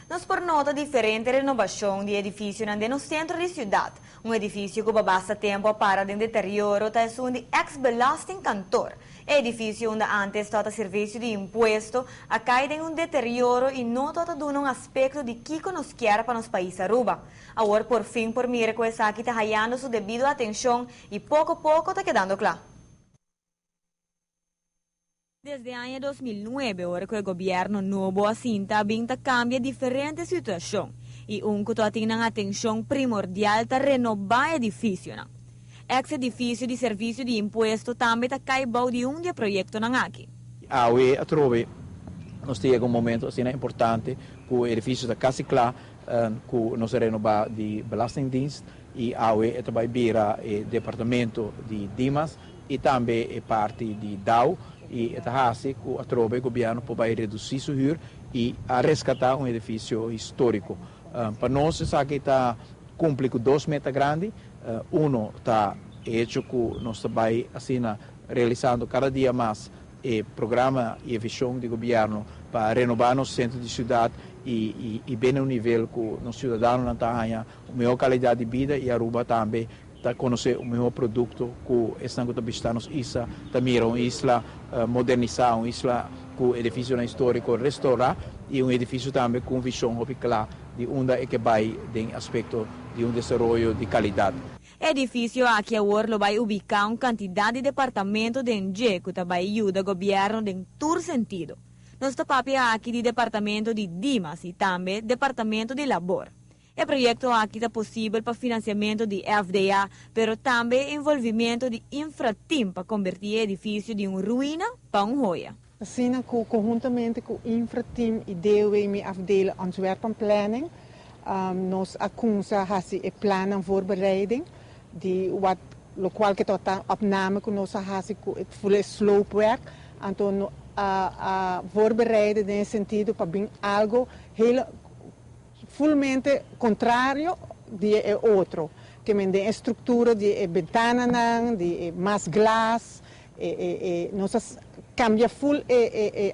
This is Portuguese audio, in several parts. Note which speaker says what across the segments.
Speaker 1: Nos por nota diferente renovação de edifício no centro da cidade. Edifício que basta tempo para de deterioro está um ex-belasting cantor. Edifício onde antes estava serviço de imposto, a caída em deterioro e não está dando aspecto de que nos quer para os países Aruba. Agora, por fim, por mira que essa aqui está ganhando sua devida atenção e pouco a pouco está quedando claro. Desde o ano 2009, ahora que o governo novo assinta, cambia diferente situação e que tem atenção primordial para renovar edifício. Ex-edifício de serviço de imposto também está caibau de de projeto aqui.
Speaker 2: A trove, nós temos um momento assim, importante que o edifício está quase claro, que nós renovamos de Belastingdienst e a também vira o departamento de Dimas e também é parte de DAO. E está assim que a trove o governo pode reduzir sua hyra e resgatar um edifício histórico. Para nós, isso aqui está cumpre com 2 metas grandes. Está hecho que nós estamos assim, realizando cada dia mais o programa e a visão do governo para renovar nosso centro de cidade e bem no nível que os cidadãos não têm a melhor qualidade de vida e a Aruba também está conhecer o melhor produto que estão visitando isla, também uma isla modernizar, uma isla com edifício histórico restaurar e um edifício também com visão clara de onde é que vai em aspecto de desenvolvimento de qualidade.
Speaker 1: Edifício aqui agora vai ubicar uma quantidade de departamentos de que vai ajudar o governo em todo sentido. Nós estamos aqui de departamento de Dimas e também departamento de Labor. O projeto aqui é possível para financiamento de FDA, mas também envolvimento de infrateam para convertir o edifício de uma ruína para uma joia.
Speaker 3: Assim, conjuntamente com o infrateam e DOE afdeling Antwerpen Planning, nós aconsejamos o plano en voorbereiding, die wat lokaal que tot opname que nós fazemos com o full sloopwerk, então voorbereiden nesse sentido para bem algo heel fulmente contrário de outro, que tem a estrutura de ventanas, de mais glas, nós cambia full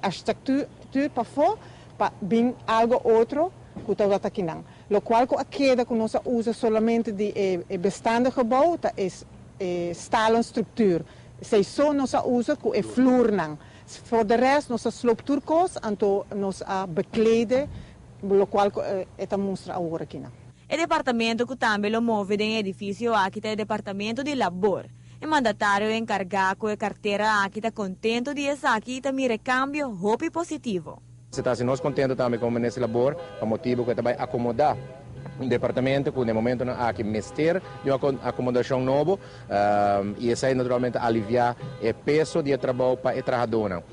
Speaker 3: a estrutura para fora para bem algo outro que está aqui não. Lo qual a queda que nós usa somente de bestande gebouw, dat is stalen structuur. Zij zo nós usa com vloer não. Voor de rest nós sloopturcos, então nós bekleden, lo qual é mostra agora aqui não.
Speaker 1: O departamento que também lo move em edifício aqui é o departamento de labor. O mandatário encarregado com a carteira aqui está contente de essa aqui também recambio hope positivo.
Speaker 4: Estamos nós contentes também com esse labor, por motivo que vai acomodar um departamento que no momento não há que mexer de uma acomodação nova e isso aí naturalmente aliviar o peso de trabalho para o trabalhador.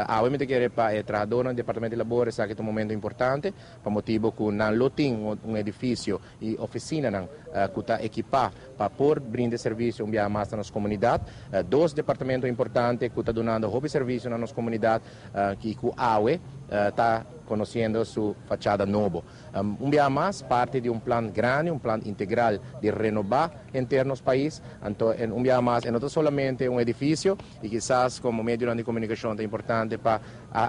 Speaker 4: Obviamente que para o trabalhador no departamento de labor é um momento importante, por motivo que não tem um edifício e oficina que está equipado para poder brindar serviço mais na nossa comunidade. 2 departamentos importantes que estão dando serviço na nossa comunidade, que o AUE está conhecendo sua fachada nova. Mais parte de plano grande, plano integral de renovar interno no país. Então, mais não somente edifício e quizás como meio de comunicação é importante para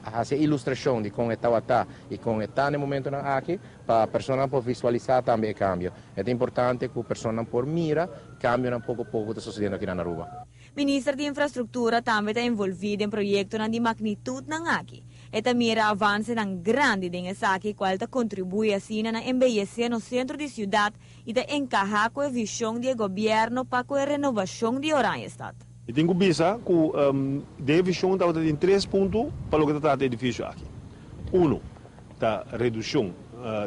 Speaker 4: fazer ilustração de como está e como está no momento aqui, para a pessoa poder visualizar também o cambio. É importante que a pessoa por mira cambie pouco a pouco está sucedendo aqui na Aruba.
Speaker 1: Ministro de Infraestrutura também está envolvido em projetos de magnitude aqui. Esta mira avança grande nessa aqui, qual contribui assim a embellecer no centro da cidade e a encajar com a visão do governo para a renovação de Oranjestad.
Speaker 5: Eu tenho que pensar que a visão está em 3 pontos para o que trata do edifício aqui. 1, a redução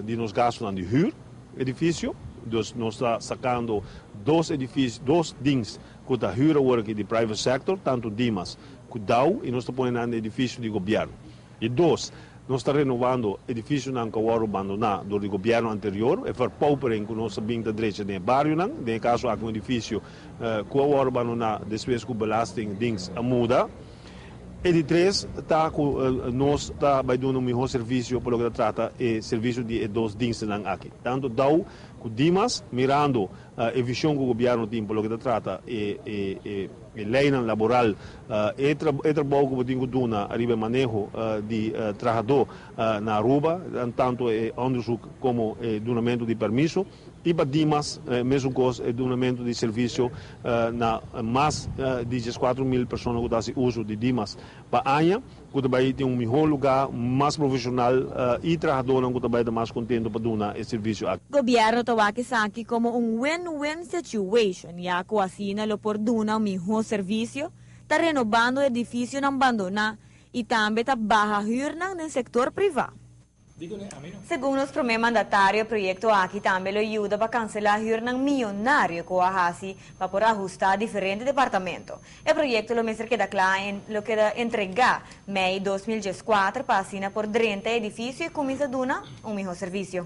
Speaker 5: de nos gastos de huur edifício. Dus nós estamos sacando 2 edifícios, 2 things que está huur work de private sector, tanto Dimas como DAO, e nós estamos pondo no edifício de governo. E 2, nós estamos renovando edifícios que foram abandonados do governo anterior, e verpaupering que nós sabemos da direita no bairro, no caso há um edifício que foram abandonados depois que o Belastingdienst muda. E de três, nós vai dando um melhor serviço para o que trata e serviço de dois diensten aqui. Tanto dau com Dimas, mirando a visão que o governo tem para o que trata e lei laboral e trabalho que tem que dar a manejo de trabalhador na Aruba, tanto onderzoek como donamento de permisso. E para Dimas, mesmo coisa, donamento de serviço na mais de 4.000 pessoas que fazem uso de Dimas para Anha, que também tem um melhor lugar, mais profissional e trabalhador que também está mais contente para dar esse serviço.
Speaker 1: O governo está aqui como win-win situation, já que assim lo por dar melhor serviço, está renovando o edifício não abandonar e também está barra huur no setor privado. Segundo os primeiro mandatário, o projeto aqui também ajuda para cancelar o huur milionário com a Hasi para por ajustar diferentes departamentos. O projeto lo mesmo queda claro, lo queda entregar em 2014 para assinar por 30 edifícios e começa a dar melhor serviço.